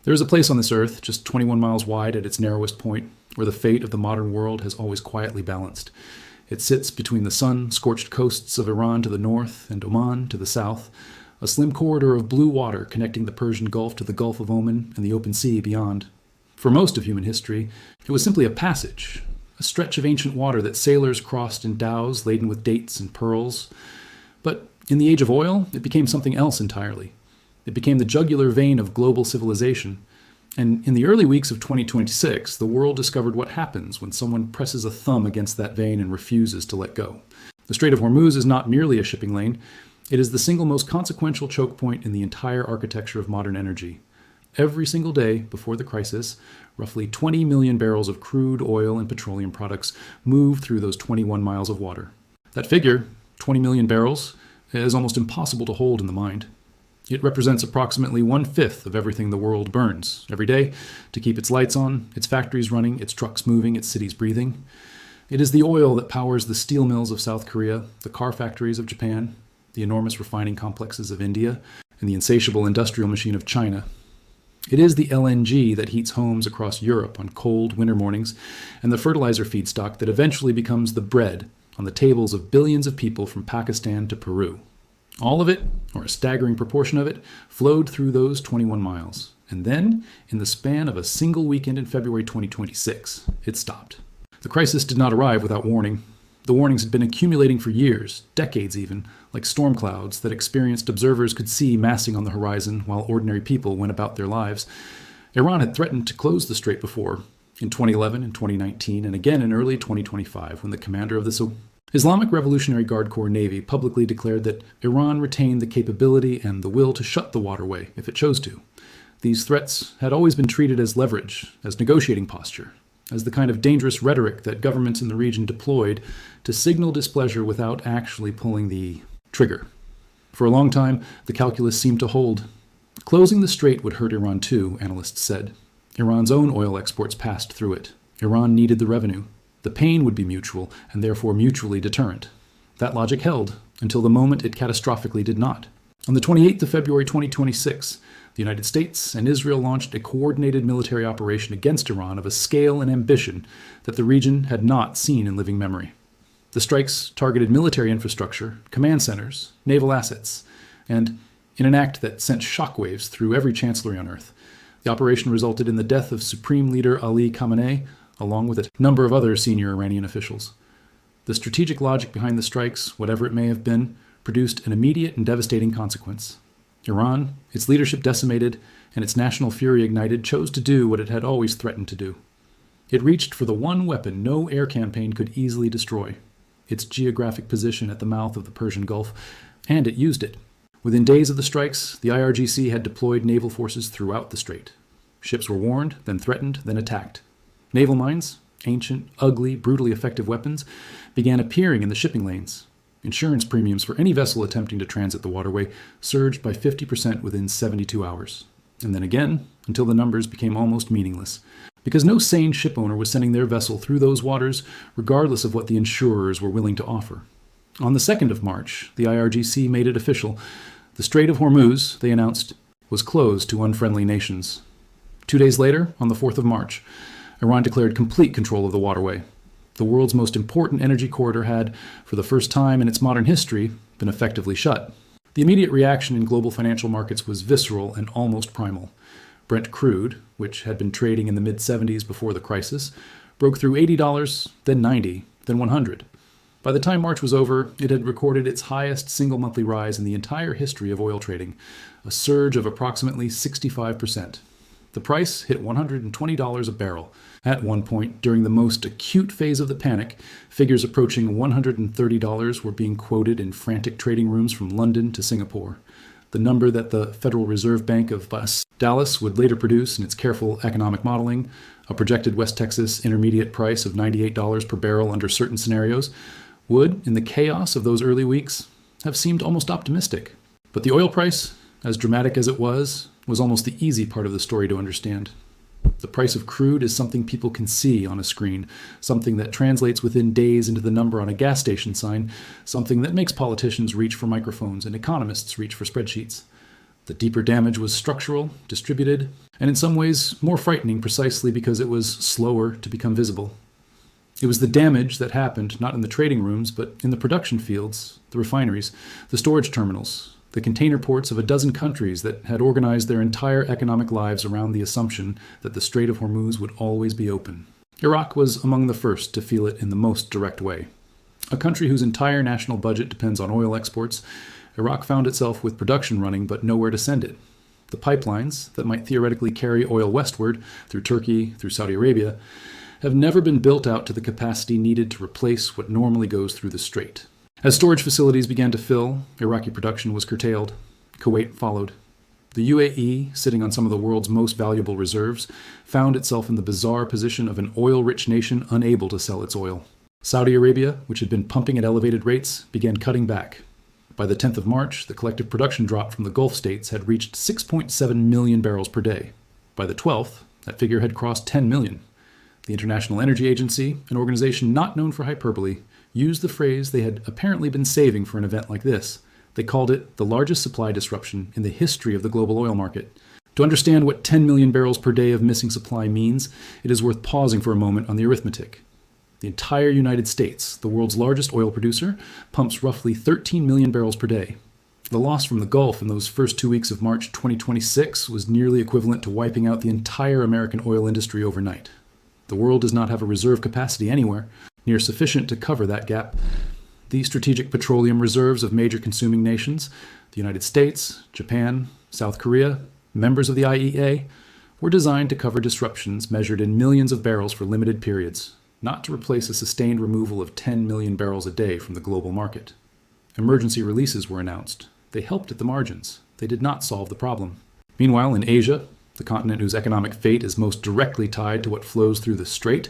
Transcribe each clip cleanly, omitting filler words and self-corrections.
There is a place on this earth, just 21 miles wide at its narrowest point, where the fate of the modern world has always quietly balanced. It sits between the sun-scorched coasts of Iran to the north and Oman to the south, a slim corridor of blue water connecting the Persian Gulf to the Gulf of Oman and the open sea beyond. For most of human history, it was simply a passage, a stretch of ancient water that sailors crossed in dhows laden with dates and pearls. But in the age of oil, it became something else entirely. It became the jugular vein of global civilization. And in the early weeks of 2026, the world discovered what happens when someone presses a thumb against that vein and refuses to let go. The Strait of Hormuz is not merely a shipping lane. It is the single most consequential choke point in the entire architecture of modern energy. Every single day before the crisis, roughly 20 million barrels of crude oil and petroleum products move through those 21 miles of water. That figure, 20 million barrels, is almost impossible to hold in the mind. It represents approximately 1/5 of everything the world burns every day to keep its lights on, its factories running, its trucks moving, its cities breathing. It is the oil that powers the steel mills of South Korea, the car factories of Japan, the enormous refining complexes of India, and the insatiable industrial machine of China. It is the LNG that heats homes across Europe on cold winter mornings, and the fertilizer feedstock that eventually becomes the bread on the tables of billions of people from Pakistan to Peru. All of it, or a staggering proportion of it, flowed through those 21 miles. And then, in the span of a single weekend in February 2026, it stopped. The crisis did not arrive without warning. The warnings had been accumulating for years, decades even, like storm clouds that experienced observers could see massing on the horizon while ordinary people went about their lives. Iran had threatened to close the strait before, in 2011 and 2019, and again in early 2025, when the commander of the Islamic Revolutionary Guard Corps Navy publicly declared that Iran retained the capability and the will to shut the waterway if it chose to. These threats had always been treated as leverage, as negotiating posture, as the kind of dangerous rhetoric that governments in the region deployed to signal displeasure without actually pulling the trigger. For a long time, the calculus seemed to hold. Closing the strait would hurt Iran too, analysts said. Iran's own oil exports passed through it. Iran needed the revenue. The pain would be mutual, and therefore mutually deterrent. That logic held, until the moment it catastrophically did not. On the 28th of February 2026, the United States and Israel launched a coordinated military operation against Iran of a scale and ambition that the region had not seen in living memory. The strikes targeted military infrastructure, command centers, naval assets, and, in an act that sent shockwaves through every chancellery on earth, the operation resulted in the death of Supreme Leader Ali Khamenei, along with a number of other senior Iranian officials. The strategic logic behind the strikes, whatever it may have been, produced an immediate and devastating consequence. Iran, its leadership decimated, and its national fury ignited, chose to do what it had always threatened to do. It reached for the one weapon no air campaign could easily destroy, its geographic position at the mouth of the Persian Gulf, and it used it. Within days of the strikes, the IRGC had deployed naval forces throughout the strait. Ships were warned, then threatened, then attacked. Naval mines, ancient, ugly, brutally effective weapons, began appearing in the shipping lanes. Insurance premiums for any vessel attempting to transit the waterway surged by 50% within 72 hours. And then again, until the numbers became almost meaningless. Because no sane shipowner was sending their vessel through those waters, regardless of what the insurers were willing to offer. On the 2nd of March, the IRGC made it official. The Strait of Hormuz, they announced, was closed to unfriendly nations. 2 days later, on the 4th of March, Iran declared complete control of the waterway. The world's most important energy corridor had, for the first time in its modern history, been effectively shut. The immediate reaction in global financial markets was visceral and almost primal. Brent crude, which had been trading in the mid-70s before the crisis, broke through $80, then $90, then $100. By the time March was over, it had recorded its highest single monthly rise in the entire history of oil trading, a surge of approximately 65%. The price hit $120 a barrel. At one point, during the most acute phase of the panic, figures approaching $130 were being quoted in frantic trading rooms from London to Singapore. The number that the Federal Reserve Bank of Dallas would later produce in its careful economic modeling, a projected West Texas intermediate price of $98 per barrel under certain scenarios, would, in the chaos of those early weeks, have seemed almost optimistic. But the oil price, as dramatic as it was almost the easy part of the story to understand. The price of crude is something people can see on a screen, something that translates within days into the number on a gas station sign, something that makes politicians reach for microphones and economists reach for spreadsheets. The deeper damage was structural, distributed, and in some ways more frightening precisely because it was slower to become visible. It was the damage that happened not in the trading rooms, but in the production fields, the refineries, the storage terminals, the container ports of a dozen countries that had organized their entire economic lives around the assumption that the Strait of Hormuz would always be open. Iraq was among the first to feel it in the most direct way. A country whose entire national budget depends on oil exports, Iraq found itself with production running but nowhere to send it. The pipelines that might theoretically carry oil westward, through Turkey, through Saudi Arabia, have never been built out to the capacity needed to replace what normally goes through the strait. As storage facilities began to fill, Iraqi production was curtailed. Kuwait followed. The UAE, sitting on some of the world's most valuable reserves, found itself in the bizarre position of an oil-rich nation unable to sell its oil. Saudi Arabia, which had been pumping at elevated rates, began cutting back. By the 10th of March, the collective production drop from the Gulf states had reached 6.7 million barrels per day. By the 12th, that figure had crossed 10 million. The International Energy Agency, an organization not known for hyperbole, used the phrase they had apparently been saving for an event like this. They called it the largest supply disruption in the history of the global oil market. To understand what 10 million barrels per day of missing supply means, it is worth pausing for a moment on the arithmetic. The entire United States, the world's largest oil producer, pumps roughly 13 million barrels per day. The loss from the Gulf in those first 2 weeks of March 2026 was nearly equivalent to wiping out the entire American oil industry overnight. The world does not have a reserve capacity anywhere near sufficient to cover that gap. The strategic petroleum reserves of major consuming nations, the United States, Japan, South Korea, members of the IEA, were designed to cover disruptions measured in millions of barrels for limited periods, not to replace a sustained removal of 10 million barrels a day from the global market. Emergency releases were announced. They helped at the margins. They did not solve the problem. Meanwhile, in Asia, the continent whose economic fate is most directly tied to what flows through the Strait,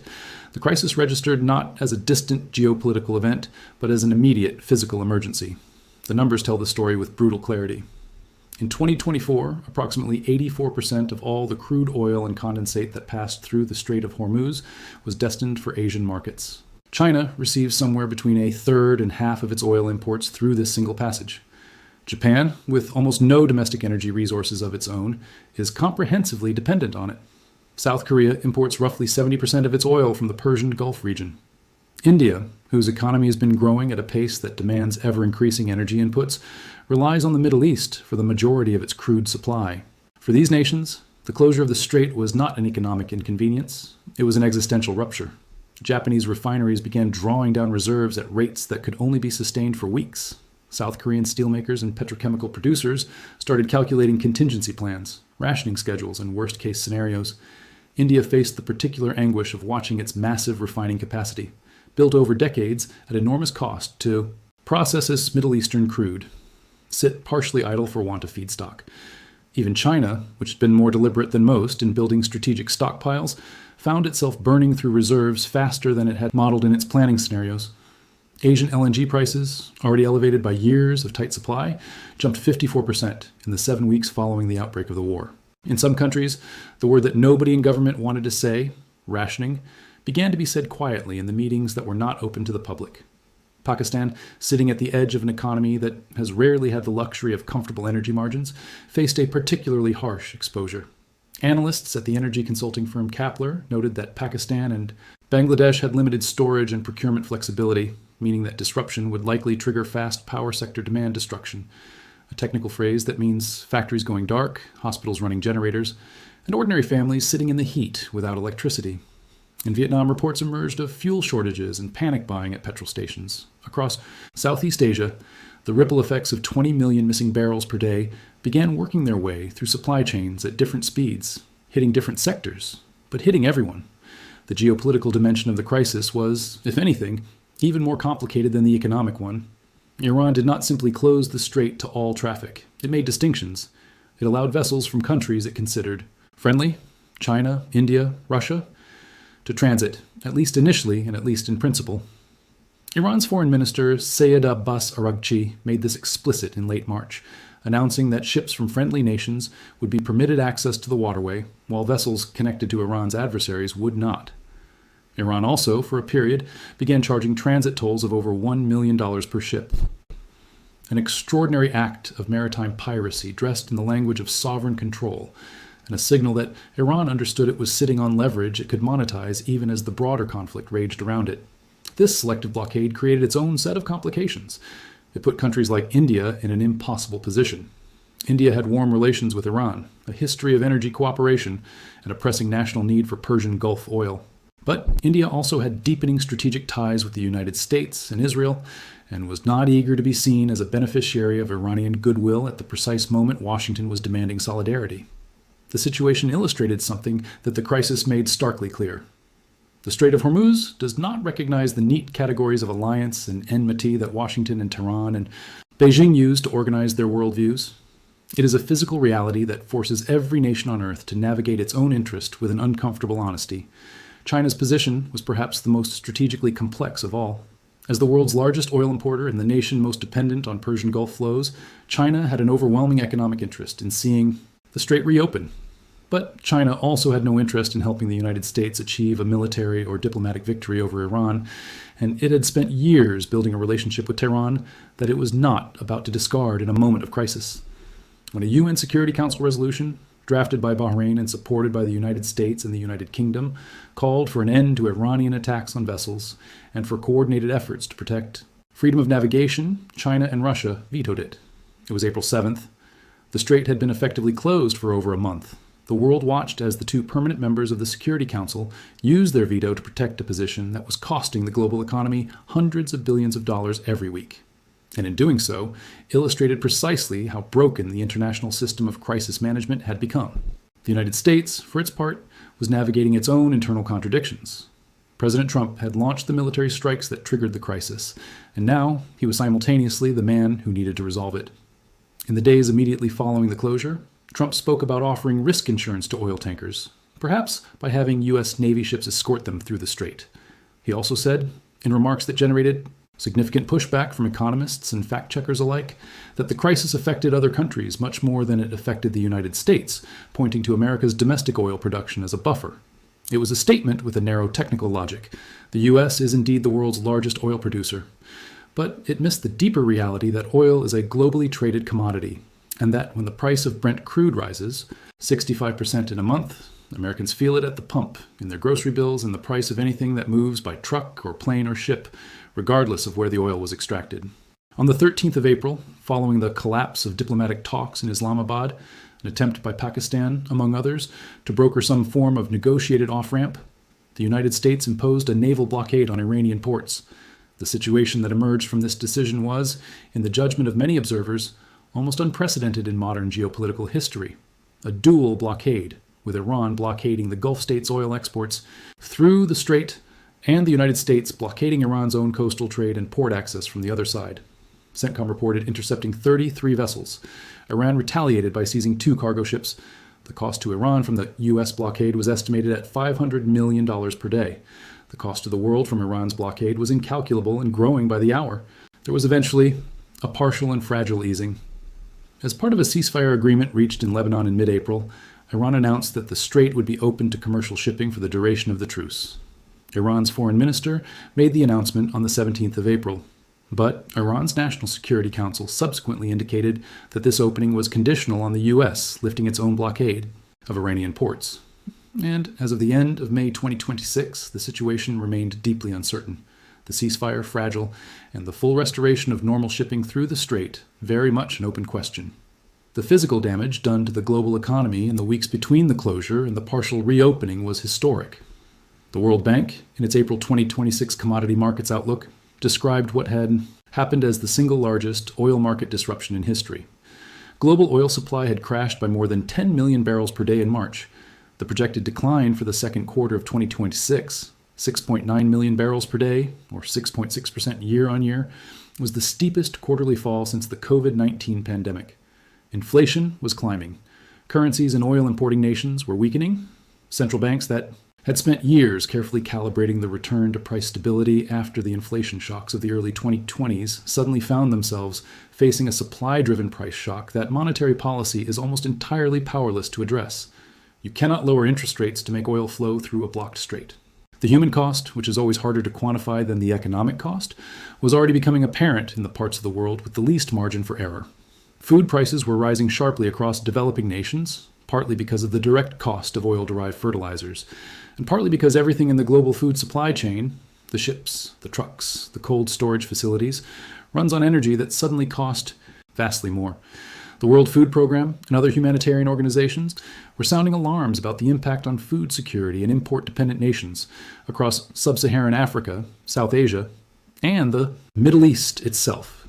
the crisis registered not as a distant geopolitical event, but as an immediate physical emergency. The numbers tell the story with brutal clarity. In 2024, approximately 84% of all the crude oil and condensate that passed through the Strait of Hormuz was destined for Asian markets. China receives somewhere between a third and half of its oil imports through this single passage. Japan, with almost no domestic energy resources of its own, is comprehensively dependent on it. South Korea imports roughly 70% of its oil from the Persian Gulf region. India, whose economy has been growing at a pace that demands ever-increasing energy inputs, relies on the Middle East for the majority of its crude supply. For these nations, the closure of the Strait was not an economic inconvenience, it was an existential rupture. Japanese refineries began drawing down reserves at rates that could only be sustained for weeks. South Korean steelmakers and petrochemical producers started calculating contingency plans, rationing schedules, and worst-case scenarios. India faced the particular anguish of watching its massive refining capacity, built over decades at enormous cost, to process its Middle Eastern crude, sit partially idle for want of feedstock. Even China, which had been more deliberate than most in building strategic stockpiles, found itself burning through reserves faster than it had modeled in its planning scenarios. Asian LNG prices, already elevated by years of tight supply, jumped 54% in the 7 weeks following the outbreak of the war. In some countries, the word that nobody in government wanted to say, rationing, began to be said quietly in the meetings that were not open to the public. Pakistan, sitting at the edge of an economy that has rarely had the luxury of comfortable energy margins, faced a particularly harsh exposure. Analysts at the energy consulting firm Kapler noted that Pakistan and Bangladesh had limited storage and procurement flexibility, meaning that disruption would likely trigger fast power sector demand destruction, a technical phrase that means factories going dark, hospitals running generators, and ordinary families sitting in the heat without electricity. In Vietnam, reports emerged of fuel shortages and panic buying at petrol stations. Across Southeast Asia, the ripple effects of 20 million missing barrels per day began working their way through supply chains at different speeds, hitting different sectors, but hitting everyone. The geopolitical dimension of the crisis was, if anything, even more complicated than the economic one. Iran did not simply close the strait to all traffic. It made distinctions. It allowed vessels from countries it considered friendly, China, India, Russia, to transit, at least initially and at least in principle. Iran's foreign minister, Sayed Abbas Araghchi, made this explicit in late March, announcing that ships from friendly nations would be permitted access to the waterway, while vessels connected to Iran's adversaries would not. Iran also, for a period, began charging transit tolls of over $1 million per ship. an extraordinary act of maritime piracy dressed in the language of sovereign control, and a signal that Iran understood it was sitting on leverage it could monetize even as the broader conflict raged around it. This selective blockade created its own set of complications. It put countries like India in an impossible position. India had warm relations with Iran, a history of energy cooperation, and a pressing national need for Persian Gulf oil. But India also had deepening strategic ties with the United States and Israel, and was not eager to be seen as a beneficiary of Iranian goodwill at the precise moment Washington was demanding solidarity. The situation illustrated something that the crisis made starkly clear. The Strait of Hormuz does not recognize the neat categories of alliance and enmity that Washington and Tehran and Beijing use to organize their worldviews. It is a physical reality that forces every nation on earth to navigate its own interest with an uncomfortable honesty. China's position was perhaps the most strategically complex of all. As the world's largest oil importer and the nation most dependent on Persian Gulf flows, China had an overwhelming economic interest in seeing the strait reopen. But China also had no interest in helping the United States achieve a military or diplomatic victory over Iran, and it had spent years building a relationship with Tehran that it was not about to discard in a moment of crisis. When a UN Security Council resolution, drafted by Bahrain and supported by the United States and the United Kingdom, called for an end to Iranian attacks on vessels and for coordinated efforts to protect freedom of navigation, China and Russia vetoed it. It was April 7th. The strait had been effectively closed for over a month. The world watched as the two permanent members of the Security Council used their veto to protect a position that was costing the global economy hundreds of billions of dollars every week, and in doing so, illustrated precisely how broken the international system of crisis management had become. The United States, for its part, was navigating its own internal contradictions. President Trump had launched the military strikes that triggered the crisis, and now he was simultaneously the man who needed to resolve it. In the days immediately following the closure, Trump spoke about offering risk insurance to oil tankers, perhaps by having U.S. Navy ships escort them through the strait. He also said, in remarks that generated significant pushback from economists and fact-checkers alike, that the crisis affected other countries much more than it affected the United States, pointing to America's domestic oil production as a buffer. It was a statement with a narrow technical logic. The U.S. is indeed the world's largest oil producer. But it missed the deeper reality that oil is a globally traded commodity, and that when the price of Brent crude rises 65% in a month, Americans feel it at the pump, in their grocery bills, and the price of anything that moves by truck or plane or ship, regardless of where the oil was extracted. On the 13th of April, following the collapse of diplomatic talks in Islamabad, an attempt by Pakistan, among others, to broker some form of negotiated off-ramp, the United States imposed a naval blockade on Iranian ports. The situation that emerged from this decision was, in the judgment of many observers, almost unprecedented in modern geopolitical history. A dual blockade, with Iran blockading the Gulf states' oil exports through the Strait and the United States blockading Iran's own coastal trade and port access from the other side. CENTCOM reported intercepting 33 vessels. Iran retaliated by seizing 2 cargo ships. The cost to Iran from the U.S. blockade was estimated at $500 million per day. The cost to the world from Iran's blockade was incalculable and growing by the hour. There was eventually a partial and fragile easing. As part of a ceasefire agreement reached in Lebanon in mid-April, Iran announced that the strait would be open to commercial shipping for the duration of the truce. Iran's foreign minister made the announcement on the 17th of April, but Iran's National Security Council subsequently indicated that this opening was conditional on the U.S. lifting its own blockade of Iranian ports. And as of the end of May 2026, the situation remained deeply uncertain. The ceasefire fragile, and the full restoration of normal shipping through the strait very much an open question. The physical damage done to the global economy in the weeks between the closure and the partial reopening was historic. The World Bank, in its April 2026 Commodity Markets Outlook, described what had happened as the single largest oil market disruption in history. Global oil supply had crashed by more than 10 million barrels per day in March. The projected decline for the second quarter of 2026, 6.9 million barrels per day, or 6.6% year-on-year, was the steepest quarterly fall since the COVID-19 pandemic. Inflation was climbing. Currencies in oil-importing nations were weakening. Central banks that had spent years carefully calibrating the return to price stability after the inflation shocks of the early 2020s suddenly found themselves facing a supply-driven price shock that monetary policy is almost entirely powerless to address. You cannot lower interest rates to make oil flow through a blocked strait. The human cost, which is always harder to quantify than the economic cost, was already becoming apparent in the parts of the world with the least margin for error. Food prices were rising sharply across developing nations, partly because of the direct cost of oil-derived fertilizers, and partly because everything in the global food supply chain, the ships, the trucks, the cold storage facilities, runs on energy that suddenly cost vastly more. The World Food Program and other humanitarian organizations were sounding alarms about the impact on food security in import-dependent nations across sub-Saharan Africa, South Asia, and the Middle East itself.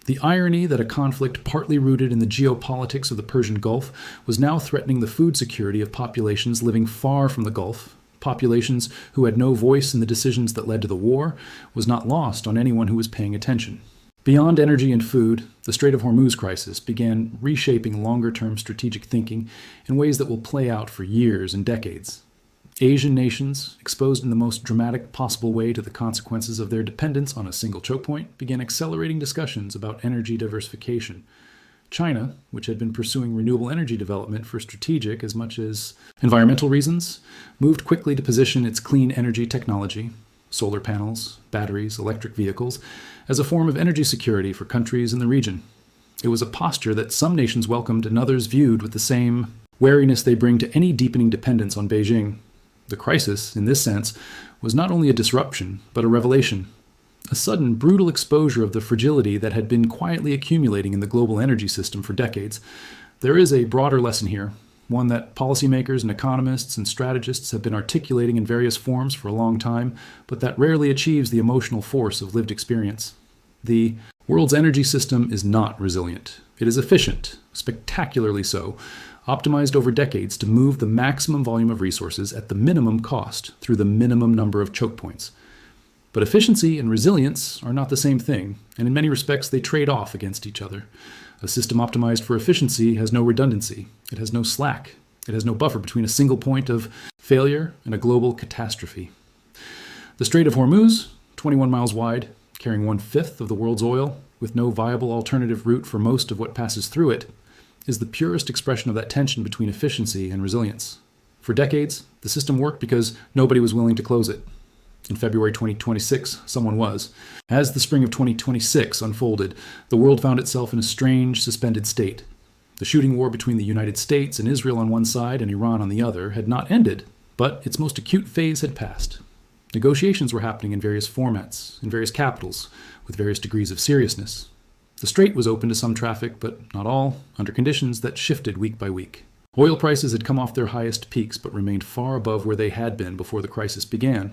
The irony that a conflict partly rooted in the geopolitics of the Persian Gulf was now threatening the food security of populations living far from the Gulf, populations who had no voice in the decisions that led to the war, was not lost on anyone who was paying attention. Beyond energy and food, the Strait of Hormuz crisis began reshaping longer-term strategic thinking in ways that will play out for years and decades. Asian nations, exposed in the most dramatic possible way to the consequences of their dependence on a single choke point, began accelerating discussions about energy diversification. China, which had been pursuing renewable energy development for strategic as much as environmental reasons, moved quickly to position its clean energy technology, solar panels, batteries, electric vehicles, as a form of energy security for countries in the region. It was a posture that some nations welcomed and others viewed with the same wariness they bring to any deepening dependence on Beijing. The crisis, in this sense, was not only a disruption, but a revelation. A sudden, brutal exposure of the fragility that had been quietly accumulating in the global energy system for decades. There is a broader lesson here, one that policymakers and economists and strategists have been articulating in various forms for a long time, but that rarely achieves the emotional force of lived experience. The world's energy system is not resilient. It is efficient, spectacularly so, optimized over decades to move the maximum volume of resources at the minimum cost through the minimum number of choke points. But efficiency and resilience are not the same thing, and in many respects they trade off against each other. A system optimized for efficiency has no redundancy. It has no slack. It has no buffer between a single point of failure and a global catastrophe. The Strait of Hormuz, 21 miles wide, carrying 1/5 of the world's oil, with no viable alternative route for most of what passes through it, is the purest expression of that tension between efficiency and resilience. For decades, the system worked because nobody was willing to close it. In February 2026, someone was. As the spring of 2026 unfolded, the world found itself in a strange, suspended state. The shooting war between the United States and Israel on one side and Iran on the other had not ended, but its most acute phase had passed. Negotiations were happening in various formats, in various capitals, with various degrees of seriousness. The Strait was open to some traffic, but not all, under conditions that shifted week by week. Oil prices had come off their highest peaks, but remained far above where they had been before the crisis began.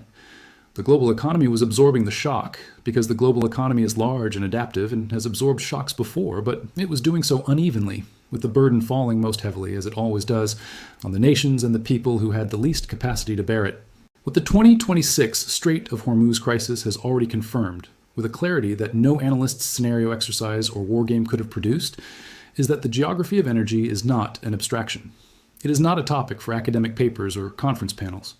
The global economy was absorbing the shock, because the global economy is large and adaptive and has absorbed shocks before, but it was doing so unevenly, with the burden falling most heavily, as it always does, on the nations and the people who had the least capacity to bear it. What the 2026 Strait of Hormuz crisis has already confirmed, with a clarity that no analyst's scenario exercise or wargame could have produced, is that the geography of energy is not an abstraction. It is not a topic for academic papers or conference panels.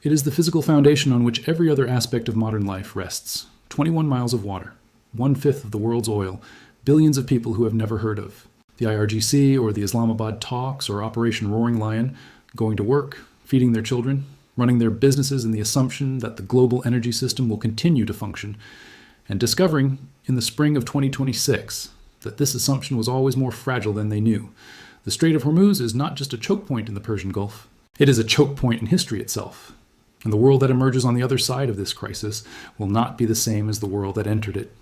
It is the physical foundation on which every other aspect of modern life rests. 21 miles of water, 1/5 of the world's oil, billions of people who have never heard of. The IRGC or the Islamabad talks or Operation Roaring Lion, going to work, feeding their children, running their businesses in the assumption that the global energy system will continue to function, and discovering in the spring of 2026 that this assumption was always more fragile than they knew. The Strait of Hormuz is not just a choke point in the Persian Gulf. It is a choke point in history itself. And the world that emerges on the other side of this crisis will not be the same as the world that entered it.